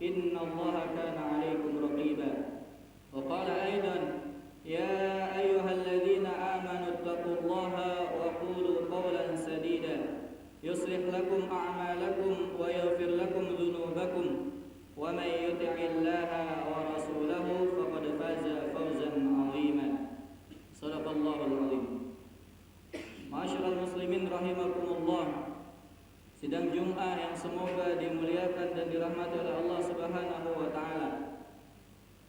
إن الله كان عليكم رقيبا. وقال أيضا يا أيها الذين آمنوا اتقوا الله وقولوا قولا سديدا يصلح لكم أعمالكم ويغفر لكم ذنوبكم ومن يطع الله ورسوله فقد فاز فوزا عظيما. صدق الله العظيم. Ma'asyiral muslimin rahimakumullah. Sidang Jum'ah yang semoga dimuliakan dan dirahmati oleh Allah Subhanahu wa taala.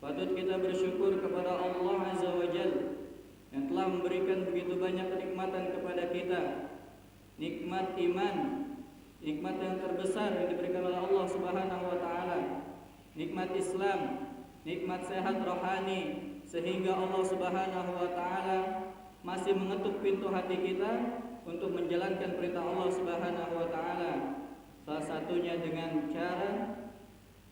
Patut kita bersyukur kepada Allah Azza wa Jalla yang telah memberikan begitu banyak kenikmatan kepada kita. Nikmat iman, nikmat yang terbesar yang diberikan oleh Allah Subhanahu wa taala. Nikmat Islam, nikmat sehat rohani, sehingga Allah Subhanahu wa taala masih mengetuk pintu hati kita untuk menjalankan perintah Allah Subhanahu wa taala. Salah satunya dengan cara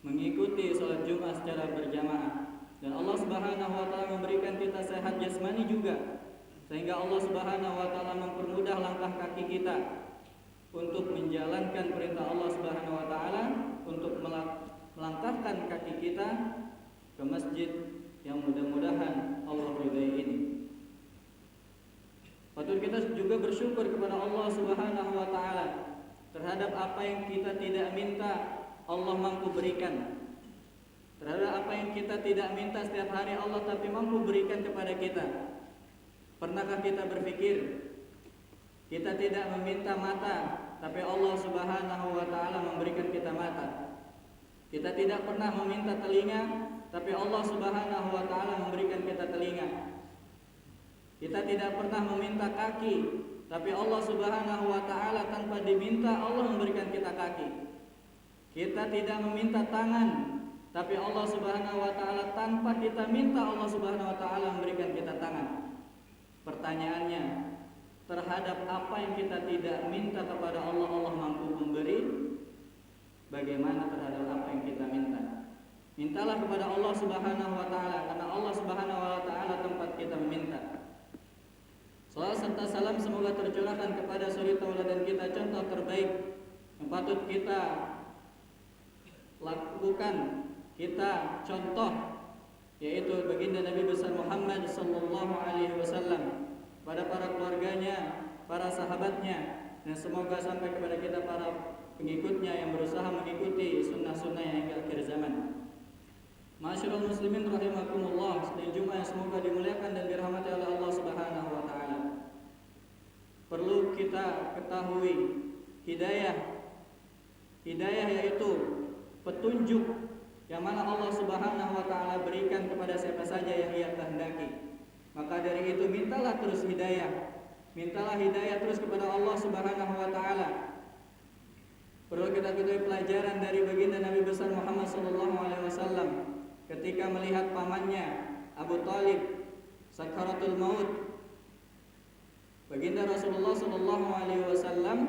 mengikuti salat Jumat secara berjamaah. Dan Allah Subhanahu wa taala memberikan kita sehat jasmani juga, sehingga Allah Subhanahu wa taala mempermudah langkah kaki kita untuk menjalankan perintah Allah Subhanahu wa taala, untuk melangkahkan kaki kita ke masjid yang mudah-mudahan Allah ridai ini. Patut kita juga bersyukur kepada Allah Subhanahu wa taala terhadap apa yang kita tidak minta Allah mampu berikan. Terhadap apa yang kita tidak minta setiap hari Allah tapi mampu berikan kepada kita. Pernahkah kita berpikir kita tidak meminta mata tapi Allah Subhanahu wa taala memberikan kita mata? Kita tidak pernah meminta telinga tapi Allah Subhanahu wa taala memberikan kita telinga. Kita tidak pernah meminta kaki, tapi Allah Subhanahu wa taala tanpa diminta Allah memberikan kita kaki. Kita tidak meminta tangan, tapi Allah Subhanahu wa taala tanpa kita minta Allah Subhanahu wa taala memberikan kita tangan. Pertanyaannya, terhadap apa yang kita tidak minta kepada Allah, Allah mampu memberi. Bagaimana terhadap apa yang kita minta? Mintalah kepada Allah Subhanahu wa taala, karena Allah Subhanahu wa taala tempat kita meminta. Salawat serta salam semoga tercurahkan kepada suri tauladan kita, contoh terbaik yang patut kita lakukan, kita contoh, yaitu baginda Nabi besar Muhammad sallallahu alaihi wasallam, pada para keluarganya, para sahabatnya, dan semoga sampai kepada kita para pengikutnya yang berusaha mengikuti sunnah-sunnahnya hingga akhir zaman. Ma'asyiral muslimin rahimakumullah, sedang Jumat yang semoga dimuliakan dan dirahmati oleh Allah Subhanahu wa taala. Perlu kita ketahui hidayah yaitu petunjuk yang mana Allah Subhanahu wa taala berikan kepada siapa saja yang Ia kehendaki. Maka dari itu mintalah terus hidayah. Mintalah hidayah terus kepada Allah Subhanahu wa taala. Perlu kita ketahui pelajaran dari baginda Nabi besar Muhammad sallallahu alaihi wasallam ketika melihat pamannya Abu Thalib sakaratul maut. Baginda Rasulullah sallallahu alaihi wasallam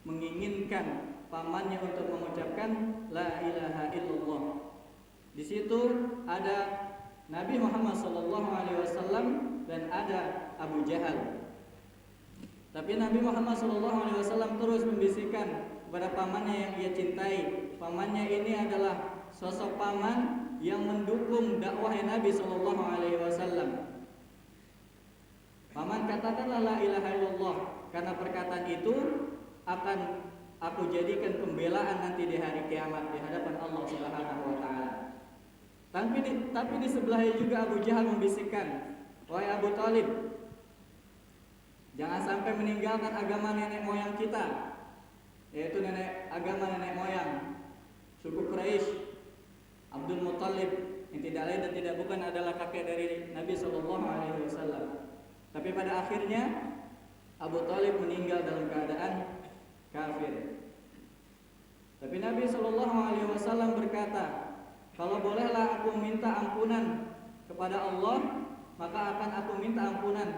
menginginkan pamannya untuk mengucapkan la ilaha illallah. Di situ ada Nabi Muhammad sallallahu alaihi wasallam dan ada Abu Jahal. Tapi Nabi Muhammad sallallahu alaihi wasallam terus membisikkan kepada pamannya yang ia cintai. Pamannya ini adalah sosok paman yang mendukung dakwah Nabi sallallahu alaihi wasallam. Paman, katakanlah la ilaha illallah, karena perkataan itu akan aku jadikan pembelaan nanti di hari kiamat di hadapan Allah Subhanahu wa taala. Tapi di sebelahnya juga Abu Jahal membisikkan, wahai Abu Thalib, jangan sampai meninggalkan agama nenek moyang kita, yaitu agama nenek moyang suku Quraisy, Abdul Muthalib, yang tidak lain dan tidak bukan adalah kakek dari Nabi sallallahu alaihi wasallam. Tapi pada akhirnya Abu Thalib meninggal dalam keadaan kafir. Tapi Nabi sallallahu alaihi wasallam berkata, kalau bolehlah aku minta ampunan kepada Allah, maka akan aku minta ampunan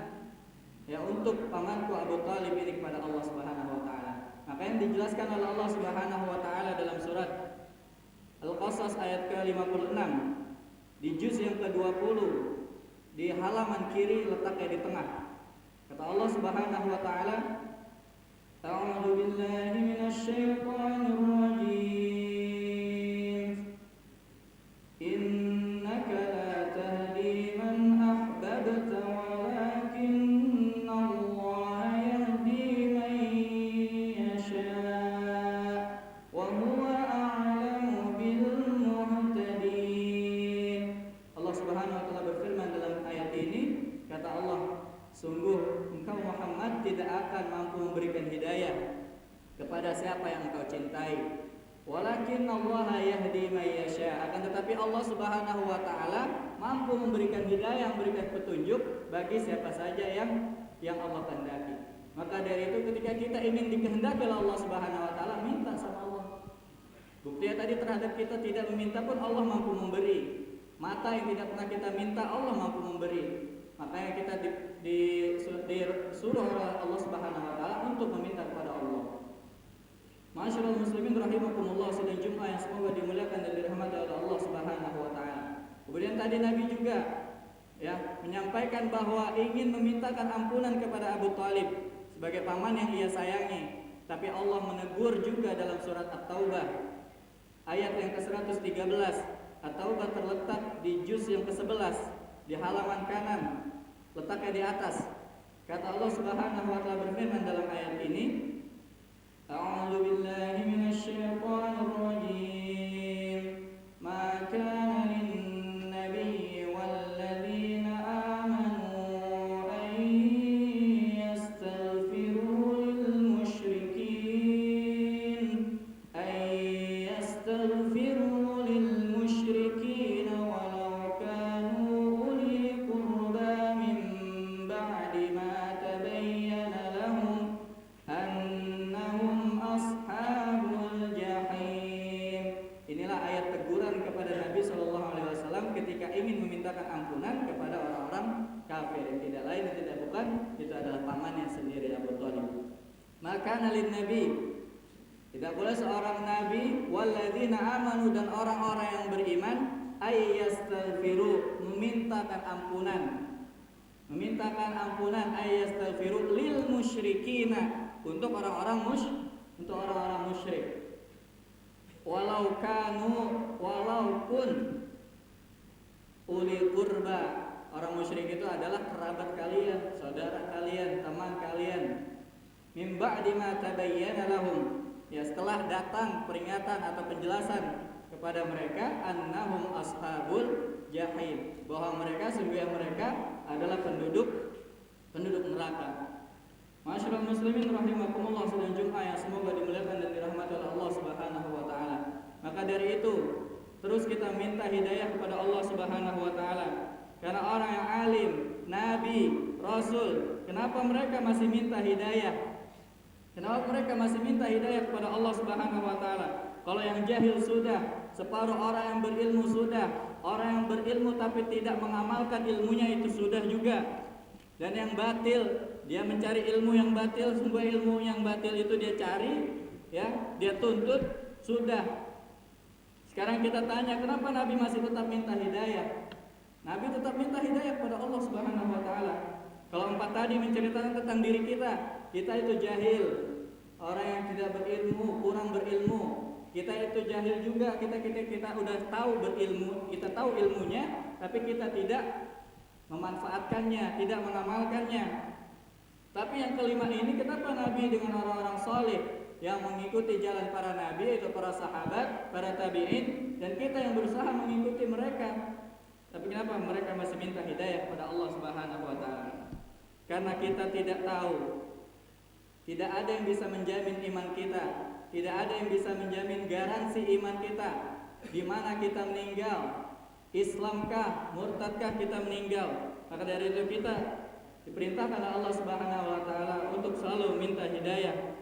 ya untuk pamanku Abu Thalib ini kepada Allah Subhanahu wa taala. Maka yang dijelaskan oleh Allah Subhanahu wa taala dalam surat Al-Qasas ayat ke-56 di juz yang ke-20 di halaman kiri letaknya di tengah. Kata Allah Subhanahu wa taala, A'udzu billahi minasy syaithanir rajim. sungguh engkau Muhammad tidak akan mampu memberikan hidayah kepada siapa yang engkau cintai. Walakin Allah yahdi may yasha. Akan tetapi Allah Subhanahu wa taala mampu memberikan hidayah, memberikan petunjuk bagi siapa saja yang Allah kehendaki. Maka dari itu ketika kita ingin dikehendaki oleh Allah Subhanahu wa taala, minta sama Allah. Buktinya tadi terhadap kita tidak meminta pun Allah mampu memberi. Mata yang tidak pernah kita minta Allah mampu memberi. Makanya kita disuruh oleh Allah Subhanahu wa taala untuk meminta kepada Allah. Ma'asyiral muslimin rahimakumullah, sidang Jumat yang semoga dimuliakan dan dirahmati oleh Allah Subhanahu wa taala. Kemudian tadi Nabi juga menyampaikan bahwa ingin memintakan ampunan kepada Abu Thalib sebagai paman yang ia sayangi. Tapi Allah menegur juga dalam surat At-Taubah ayat yang ke-113. At-Taubah terletak di juz yang ke-11 di halaman kanan, letaknya di atas. Kata Allah Subhanahu wa taala berfirman dalam ayat ini, A'udzu billahi minasyaitonir rajim. Ma kana lin-nabiyyi wal-ladzina amanu an yastaghfiru lil-musyrikeen walau kanu uli qurba min ba'di ma tabayyana lahum annahum ashabul jahim. Inilah ayat teguran kepada Nabi SAW ketika ingin memintakan ampunan kepada orang-orang kafir yang tidak lain dan tidak bukan itu adalah pamannya sendiri Abu Thalib. Maka nalin Nabi, tidak boleh seorang nabi walladzina amanu dan orang-orang yang beriman ayyastaghfiru memintakan ampunan ayyastaghfiru lil musyrikina untuk orang-orang musyrik. Walaupun uli qurba, orang musyrik itu adalah kerabat kalian, saudara kalian, teman kalian. Min ba'di ma tabayyana lahum, ya setelah datang peringatan atau penjelasan kepada mereka annahum ashabul jahim, bahwa mereka sesungguhnya mereka adalah penduduk neraka. Ma'asyiral muslimin rahimakumullah, sedang Jumat yang semoga dimuliakan dan dirahmati oleh Allah Subhanahu wa taala. Maka dari itu, terus kita minta hidayah kepada Allah Subhanahu wa taala. Karena orang yang alim, nabi, rasul, kenapa mereka masih minta hidayah? Kenapa mereka masih minta hidayah kepada Allah Subhanahu wa taala? Kalau yang jahil sudah, separuh orang yang berilmu sudah, orang yang berilmu tapi tidak mengamalkan ilmunya itu sudah juga. Dan yang batil, dia mencari ilmu yang batil, sungguh ilmu yang batil itu dia cari, dia tuntut, sudah. Sekarang kita tanya, kenapa Nabi masih tetap minta hidayah? Nabi tetap minta hidayah kepada Allah Subhanahu wa taala. Kalau 4 tadi menceritakan tentang diri kita itu jahil, orang yang tidak berilmu, kurang berilmu. Kita itu jahil juga, kita udah tahu berilmu, kita tahu ilmunya, tapi kita tidak memanfaatkannya, tidak mengamalkannya. Tapi yang kelima ini, kenapa Nabi dengan orang-orang soleh yang mengikuti jalan para nabi, yaitu para sahabat, para tabi'in, dan kita yang berusaha mengikuti mereka, tapi kenapa mereka masih minta hidayah kepada Allah Subhanahu wa taala? Karena kita tidak tahu, tidak ada yang bisa menjamin iman kita, tidak ada yang bisa menjamin garansi iman kita, di mana kita meninggal, Islamkah, murtadkah kita meninggal. Maka dari itu kita diperintahkan oleh Allah Subhanahu wa taala untuk selalu minta hidayah.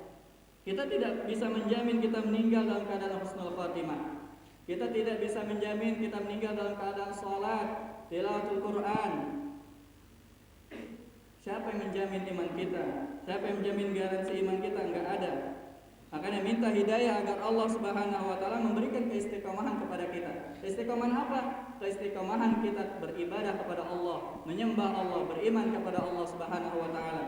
Kita tidak bisa menjamin kita meninggal dalam keadaan husnul khatimah. Kita tidak bisa menjamin kita meninggal dalam keadaan salat, tilawatul Quran. Siapa yang menjamin iman kita? Siapa yang menjamin garansi iman kita? Enggak ada. Makanya minta hidayah agar Allah Subhanahu wa taala memberikan keistiqomahan kepada kita. Keistiqomahan apa? Keistiqomahan kita beribadah kepada Allah, menyembah Allah, beriman kepada Allah Subhanahu wa taala.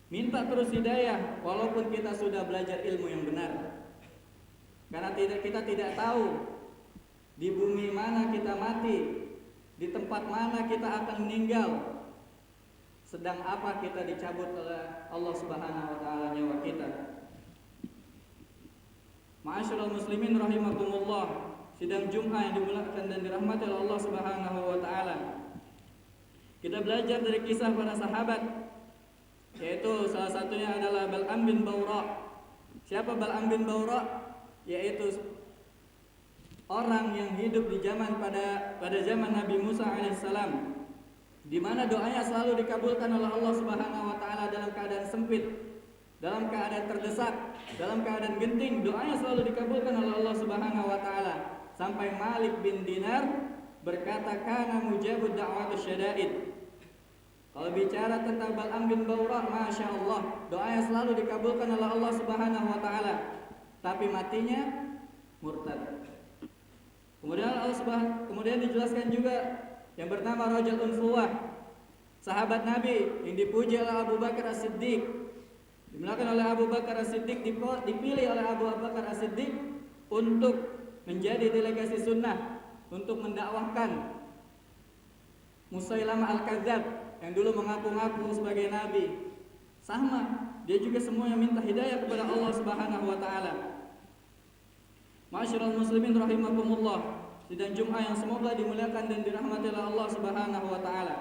Minta terus hidayah walaupun kita sudah belajar ilmu yang benar. Karena kita tidak tahu di bumi mana kita mati, di tempat mana kita akan meninggal, sedang apa kita dicabut oleh Allah Subhanahu wa taala nyawa kita. Ma'asyiral muslimin rahimakumullah, sidang Jumat yang dimuliakan dan dirahmati oleh Allah Subhanahu wa taala. Kita belajar dari kisah para sahabat, yaitu salah satunya adalah Bal'am bin Bawra. Siapa Bal'am bin Bawra? Yaitu orang yang hidup di zaman pada zaman Nabi Musa alaihissalam, di mana doanya selalu dikabulkan oleh Allah Subhanahu wa taala dalam keadaan sempit, dalam keadaan terdesak, dalam keadaan genting, doanya selalu dikabulkan oleh Allah Subhanahu wa taala. Sampai Malik bin Dinar berkata, kana mujabud da'watus syada'id. Kalau bicara tentang Bal'am bin Bawra, Masya Allah, doanya selalu dikabulkan oleh Allah Subhanahu wa taala, tapi matinya murtad. Kemudian dijelaskan juga yang bernama Rajulun Fuwah, sahabat Nabi yang dipuji oleh Abu Bakar As-Siddiq, dimuliakan oleh Abu Bakar As-Siddiq, dipilih oleh Abu Bakar As-Siddiq untuk menjadi delegasi sunnah untuk mendakwahkan Musailamah Al-Kadzab yang dulu mengaku-ngaku sebagai nabi. Sama, dia juga semuanya minta hidayah kepada Allah Subhanahu wa taala. Ma'asyiral muslimin rahimakumullah, sidang Jumat yang semoga dimuliakan dan dirahmati oleh Allah Subhanahu wa taala.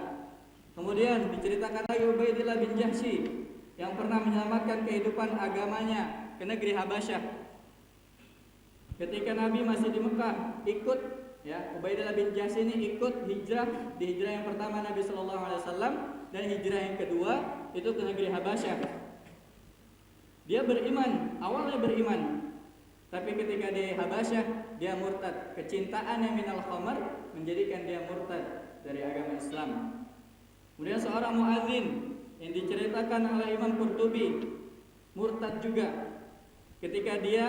Kemudian diceritakan lagi Ubaidillah bin Jahsy yang pernah menyelamatkan kehidupan agamanya ke negeri Habasyah. Ketika Nabi masih di Mekah, ikut ya, Ubaidillah bin Jahsy ini ikut hijrah, di hijrah yang pertama Nabi sallallahu alaihi wasallam dan hijrah yang kedua itu ke negeri Habasyah. Dia beriman, awalnya beriman, tapi ketika di Habasyah dia murtad. Kecintaannya minal khamar menjadikan dia murtad dari agama Islam. Kemudian seorang muadzin yang diceritakan oleh Imam Qurtubi murtad juga ketika dia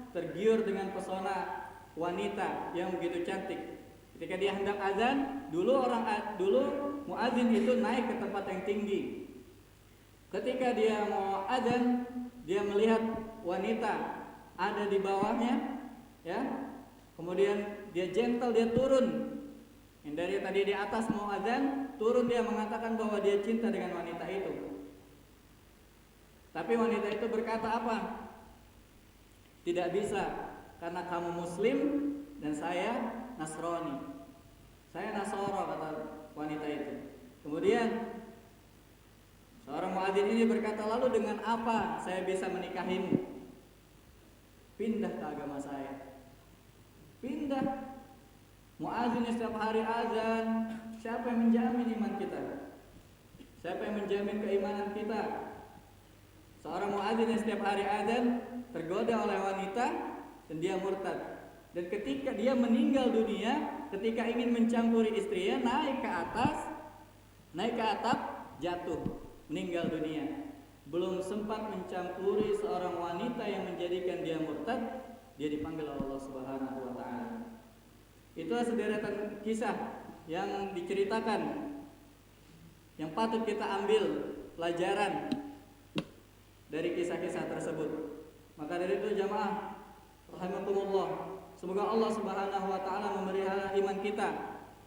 tergiur dengan pesona wanita yang begitu cantik. Ketika dia hendak azan, dulu muadzin itu naik ke tempat yang tinggi. Ketika dia mau azan, dia melihat wanita ada di bawahnya, ya. Kemudian dia gentle, dia turun. Yang dari tadi di atas mau azan, turun dia mengatakan bahwa dia cinta dengan wanita itu. Tapi wanita itu berkata apa? Tidak bisa, karena kamu Muslim dan saya Nasrani. Saya Nasoro, kata wanita itu. Kemudian seorang muadzin ini berkata, lalu dengan apa saya bisa menikahimu? Pindah ke agama saya. Pindah. Muadzin setiap hari azan. Siapa yang menjamin iman kita? Siapa yang menjamin keimanan kita? Seorang muadzin yang setiap hari azan tergoda oleh wanita dan dia murtad. Dan ketika dia meninggal dunia, ketika ingin mencampuri istrinya, naik ke atap, jatuh, meninggal dunia. Belum sempat mencampuri seorang wanita yang menjadikan dia murtad, dia dipanggil oleh Allah Subhanahu wa taala. Itulah sederetan kisah yang diceritakan yang patut kita ambil pelajaran dari kisah-kisah tersebut. Maka dari itu jamaah rahimakumullah, semoga Allah Subhanahu wa taala memelihara iman kita,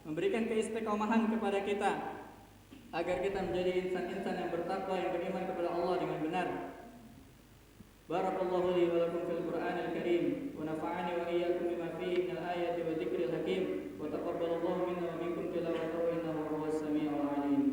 memberikan keistiqomahan kepada kita agar kita menjadi insan-insan yang bertakwa, yang beriman kepada Allah dengan benar. Barakallahu li wa lakum fil Qur'anil Karim wa nafa'ani wa iyyakum bima fihi minal ayati wa dzikril hakim wa taqabbalallahu minna wa minkum tilawatahu innahu huwas samiul alim.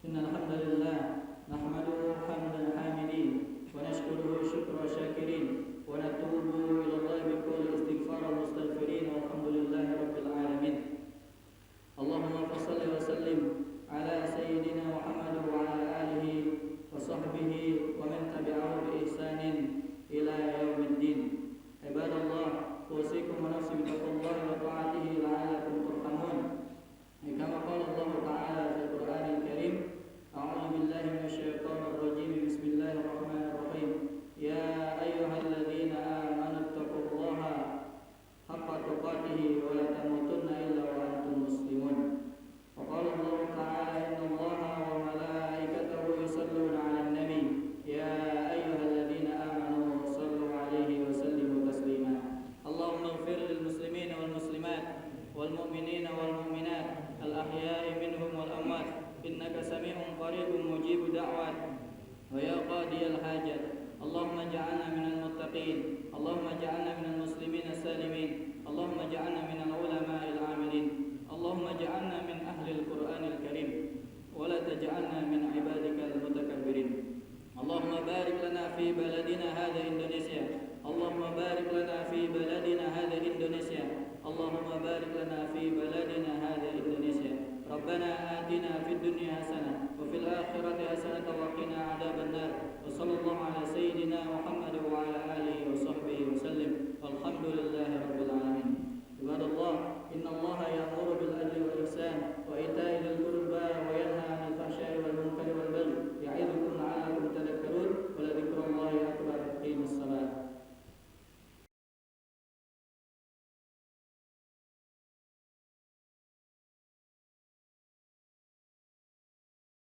Innal hamdalillah nahmaduhu hamdan hamidin wa nashkuruhu syukra syakirin wa natubu ila Allah bi kulli istighfar mustaghfirin walhamdulillahi rabbil alamin. Allahumma shalli wa sallim ala sayyidina Muhammad wa ala alihi wa sahbihi wa man tabi'ahu bi ihsanin ila yaumiddin. Ibadallah, usikum wa nafsi bi taqwallahi wa ta'atihi la'allakum turhamun. Kama qala Allah Ta'ala fil Qur'anil Karim, a'udzu ويا قاضي الحاجات. اللهم اجعلنا من المتقين، اللهم اجعلنا من المسلمين السالمين، اللهم اجعلنا من العلماء العاملين، اللهم اجعلنا من أهل القرآن الكريم، ولا تجعلنا من عبادك المتكبرين. اللهم بارك لنا في بلدنا